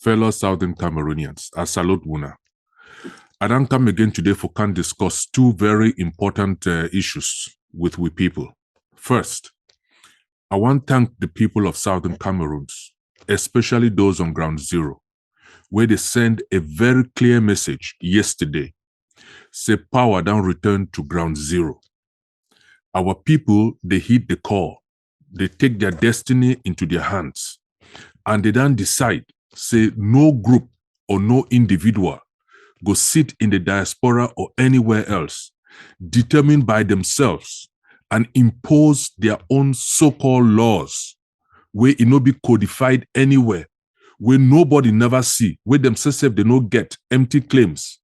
fellow Southern Cameroonians, I salute Wuna. I don't come again today for can discuss two very important issues with we people. First, I want to thank the people of Southern Cameroons, especially those on ground zero, where they sent a very clear message yesterday. Say power don't return to ground zero. Our people, they heed the call. They take their destiny into their hands. And they don't decide, say no group or no individual go sit in the diaspora or anywhere else, determined by themselves and impose their own so-called laws, where it no be codified anywhere, where nobody never see, where themselves they no get empty claims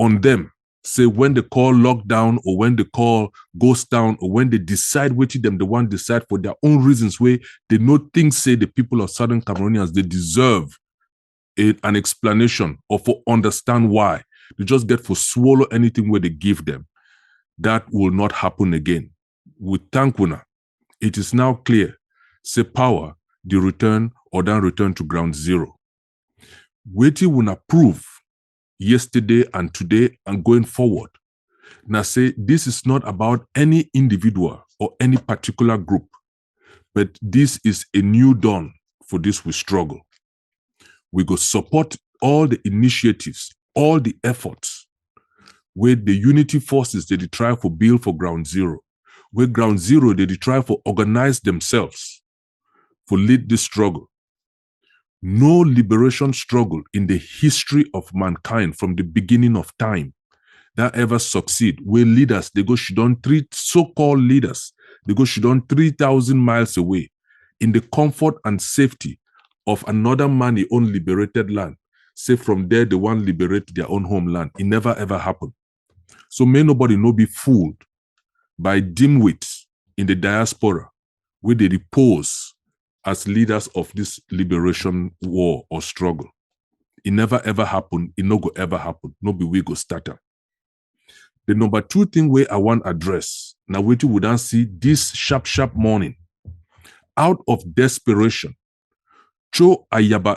on them. Say when they call lockdown or when they call ghost town or when they decide which them the one decide for their own reasons, where they no think say the people of Southern Cameroonians they deserve an explanation or for understand why. They just get for swallow anything where they give them. That will not happen again. With Tankuna, it is now clear. Say power, the return or then return to ground zero. Waiting will approve yesterday and today and going forward. Now say this is not about any individual or any particular group, but this is a new dawn for this we struggle. We go support all the initiatives, all the efforts where the unity forces they try for build for ground zero, where ground zero they try for organize themselves for lead this struggle. No liberation struggle in the history of mankind from the beginning of time that ever succeed, where leaders, they go shidon three so-called leaders, they go shidon 3,000 miles away in the comfort and safety of another man own liberated land. Say from there, the one liberate their own homeland. It never ever happened. So may nobody no be fooled by dimwits in the diaspora where they repose as leaders of this liberation war or struggle. It never ever happened. It no go ever happen. No be we go start up. The number two thing where I want address, now wait you would see this sharp morning. Out of desperation, Cho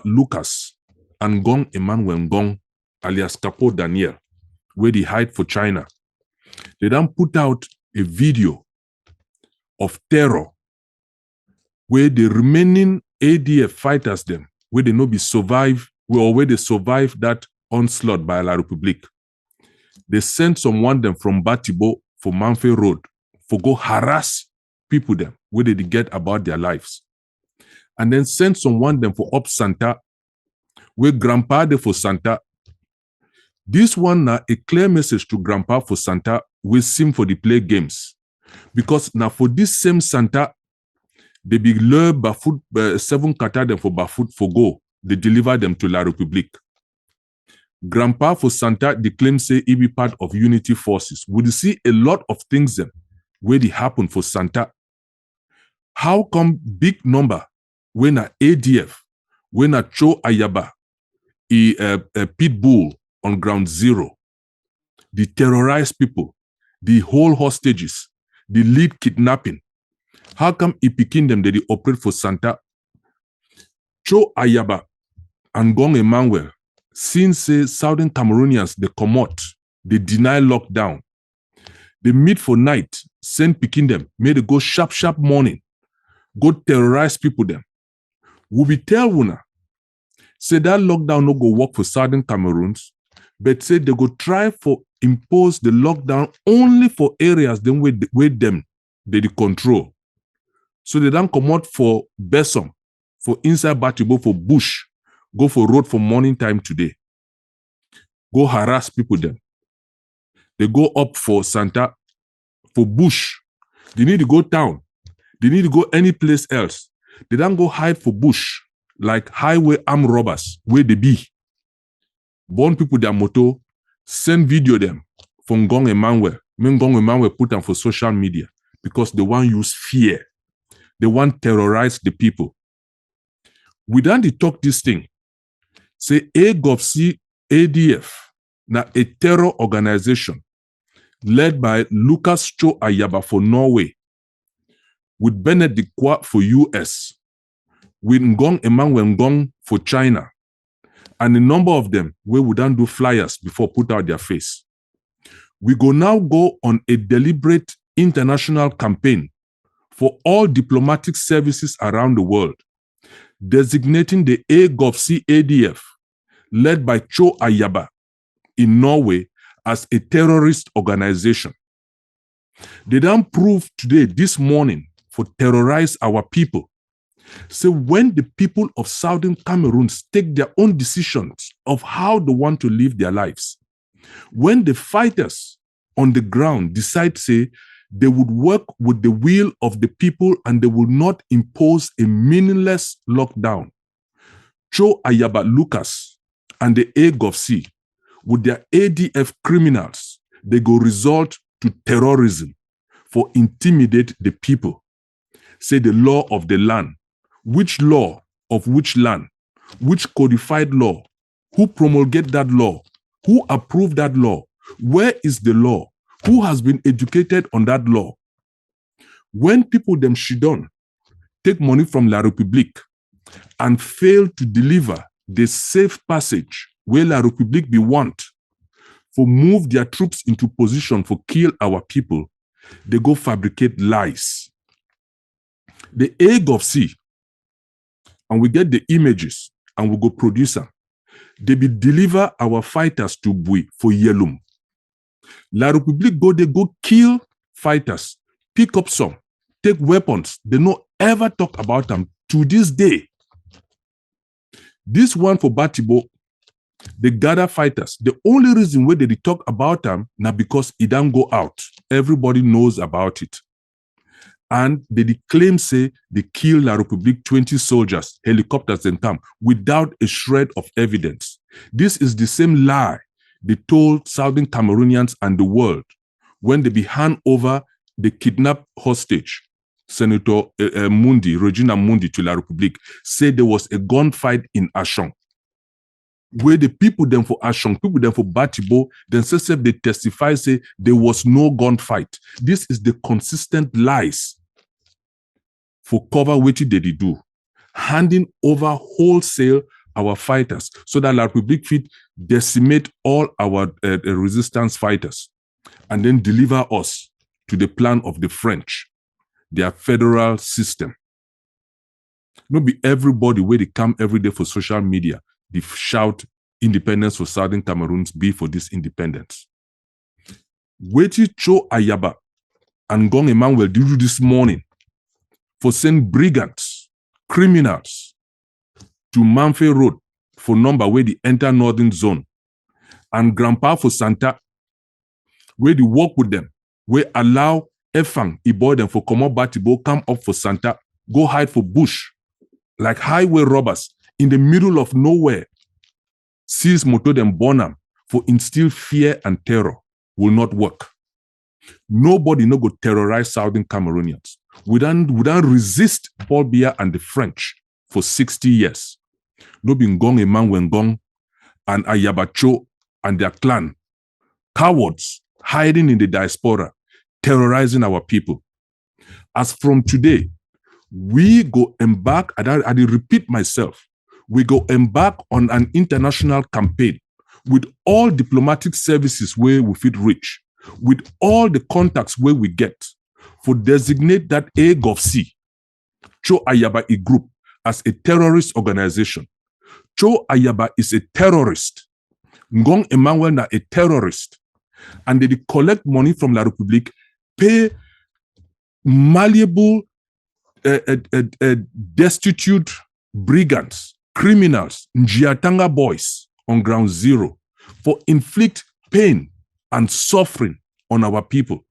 Lucas and Gong Emmanuel Gong, alias Capo Daniel, where they hide for China. They then put out a video of terror where the remaining ADF fighters them, where they no be survive, where they survive that onslaught by La République. They sent someone them from Batibo for Manfred Road for go harass people them, where they get about their lives. And then send someone them for up Santa, where Grandpa they for Santa. This one now a clear message to Grandpa for Santa will seem for the play games. Because now for this same Santa, they be lure Bafut 7 kata them for Bafut for go. They deliver them to La République. Grandpa for Santa, they claim say he be part of unity forces. Would you see a lot of things then where they happen for Santa? How come big number when a ADF, when a Cho Ayaba, a pit bull on ground zero, the terrorize people, the whole hostages, the lead kidnapping? How come Ipikin them they operate for Santa? Cho Ayaba and Gong Emmanuel, since Southern Cameroonians they come out, they deny lockdown. They meet for night, send Pikin them, may they go sharp morning, go terrorize people them. We be tell Wuna, say that lockdown no go work for Southern Cameroons, but say they go try for impose the lockdown only for areas them where them they control. So they don't come out for Bessom, for inside Batibo, for bush, go for road for morning time today. Go harass people them. They go up for Santa, for bush. They need to go town. They need to go any place else. They don't go hide for bush, like highway armed robbers, where they be. Born people their motto, send video them from Gong Emmanuel. When Gong Emmanuel put them for social media, because they want use fear. They want terrorize the people. We don't talk this thing. Say AGovC ADF, now a terror organization led by Lucas Cho Ayaba for Norway, with Benedict Kwa for US, with Ngong Emmanuel Ngong for China, and a number of them where we don't do flyers before put out their face. We go now go on a deliberate international campaign for all diplomatic services around the world, designating the AGovC ADF, led by Cho Ayaba in Norway, as a terrorist organization. They don't prove today, this morning, for terrorize our people. So when the people of Southern Cameroons take their own decisions of how they want to live their lives, when the fighters on the ground decide, say, they would work with the will of the people and they will not impose a meaningless lockdown, Cho Lucas and the AGovC, with their ADF criminals, they go resort to terrorism for intimidate the people. Say the law of the land. Which law of which land? Which codified law? Who promulgate that law? Who approved that law? Where is the law? Who has been educated on that law? When people them shidon take money from La République and fail to deliver the safe passage where La République be want for move their troops into position for kill our people, they go fabricate lies. The AGovC, and we get the images and we go produce them. They be deliver our fighters to Bui for Yelum. La République they go kill fighters, pick up some, take weapons. They no ever talk about them to this day. This one for Batibo, they gather fighters. The only reason why they talk about them now because it don't go out. Everybody knows about it. And they claim, say, they kill La République 20 soldiers, helicopters and come without a shred of evidence. This is the same lie they told Southern Cameroonians and the world when they be hand over the kidnapped hostage, Senator Regina Mundi to La République, said there was a gunfight in Ashong. Where the people them for Ashong, people them for Batibo, then say they testify, say there was no gunfight. This is the consistent lies for cover which they do, handing over wholesale our fighters so that La République fit decimate all our resistance fighters and then deliver us to the plan of the French, their federal system. Not be everybody where they come every day for social media, they shout independence for Southern Cameroons, be for this independence. Waiting Cho Ayaba and Gong Emmanuel do this morning for send brigands, criminals to Manfay Road for number where they enter Northern Zone, and Grandpa for Santa where they work with them, where allow Efang Iboy them for Komo Batibo come up for Santa, go hide for bush like highway robbers in the middle of nowhere. Seize motor them bonam for instill fear and terror will not work. Nobody no go terrorize Southern Cameroonians. We don't resist Paul Biya and the French for 60 years. No bin Gong Eman Wengong and Ayabacho and their clan, cowards hiding in the diaspora, terrorizing our people. As from today, we go embark, and I repeat myself, we go embark on an international campaign with all diplomatic services where we fit reach, with all the contacts where we get, for designate that AGovC, Cho Ayaba a group, as a terrorist organization. Cho Ayaba is a terrorist. Ngong Emmanuel na a terrorist. And they collect money from La République, pay malleable, destitute brigands, criminals, Njiatanga boys on ground zero for inflict pain and suffering on our people.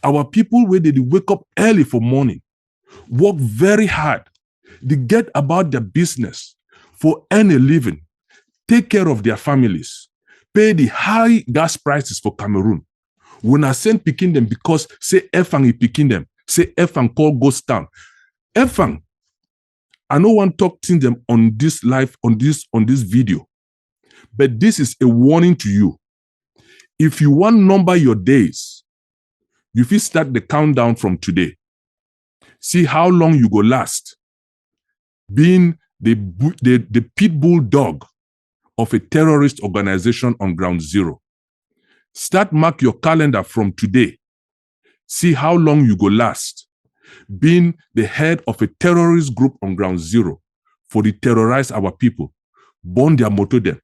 Our people where they wake up early for morning, work very hard, they get about their business for earn a living, take care of their families, pay the high gas prices for Cameroon. When I send picking them because say Efang is picking them, say Efang call ghost town. Efang, I no one talk to them on this live, on this video. But this is a warning to you. If you want to number your days, you will start the countdown from today. See how long you go last being the pit bull dog of a terrorist organization on ground zero. Start mark your calendar from today. See how long you go last being the head of a terrorist group on ground zero for the terrorize our people, burn their motto them,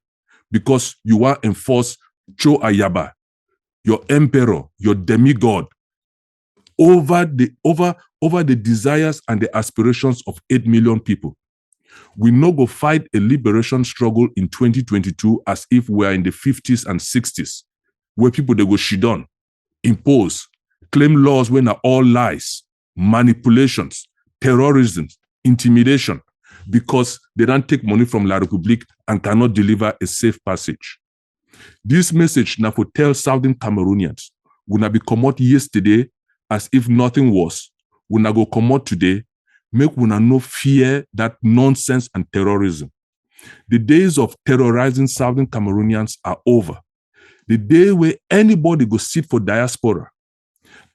because you want to enforce Cho Ayaba, your emperor, your demigod, over the desires and the aspirations of 8 million people. We no go fight a liberation struggle in 2022 as if we are in the 50s and 60s, where people they go shidon, impose, claim laws when are all lies, manipulations, terrorism, intimidation, because they don't take money from La République and cannot deliver a safe passage. This message now for tell Southern Cameroonians, we na be come out yesterday as if nothing was. We na go come out today, make we na no fear that nonsense and terrorism. The days of terrorizing Southern Cameroonians are over. The day where anybody go sit for diaspora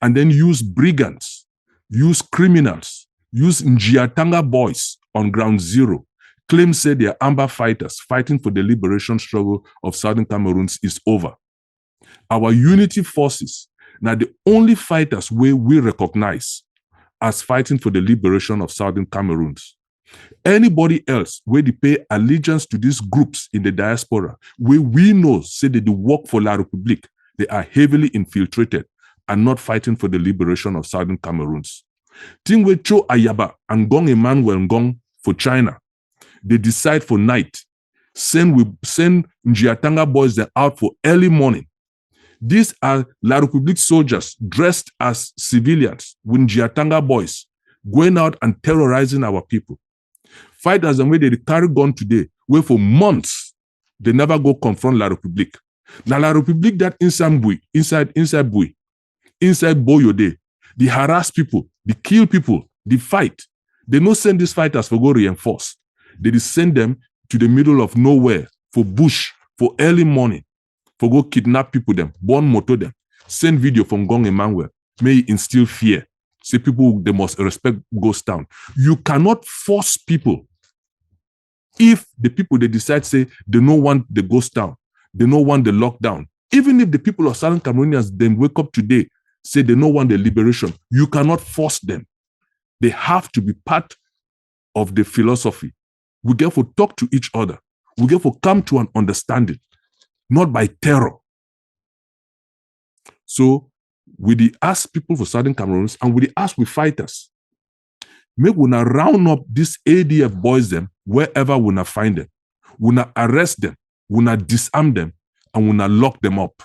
and then use brigands, use criminals, use Njiatanga boys on ground zero, claim say they are amber fighters fighting for the liberation struggle of Southern Cameroons is over. Our unity forces, now the only fighters we recognize as fighting for the liberation of Southern Cameroons. Anybody else where they pay allegiance to these groups in the diaspora, where we know say that they work for La République, they are heavily infiltrated and not fighting for the liberation of Southern Cameroons. Thing with Cho Ayaba and Gong Emmanuel Ngong for China, they decide for night, send Njiatanga boys there out for early morning. These are La République soldiers dressed as civilians with Njiatanga boys going out and terrorizing our people. Fighters and where they carry gun today, where for months they never go confront La République. Now La République that inside Boyode, they harass people, they kill people, they fight. They no send these fighters for go reinforce. They just send them to the middle of nowhere for bush, for early morning, for go kidnap people them, burn motor them, send video from Gong Emmanuel, may instill fear. Say people, they must respect ghost town. You cannot force people. If the people, they decide, say, they don't want the ghost town, they don't want the lockdown. Even if the people of Southern Cameroonians then wake up today, say they don't want the liberation, you cannot force them. They have to be part of the philosophy. We therefore talk to each other. We therefore come to an understanding, not by terror. So, we ask people for Southern Cameroons and we ask with fighters, make we now round up these ADF boys them wherever we now find them. We now arrest them, we now disarm them, and we now lock them up.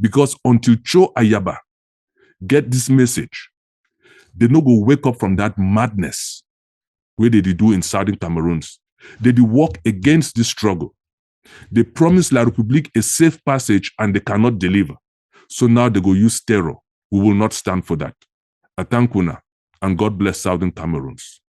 Because until Cho Ayaba get this message, they no go wake up from that madness where they do in Southern Cameroons. They do work against this struggle. They promise La République a safe passage and they cannot deliver. So now they go use terror. We will not stand for that. Atankuna, and God bless Southern Cameroons.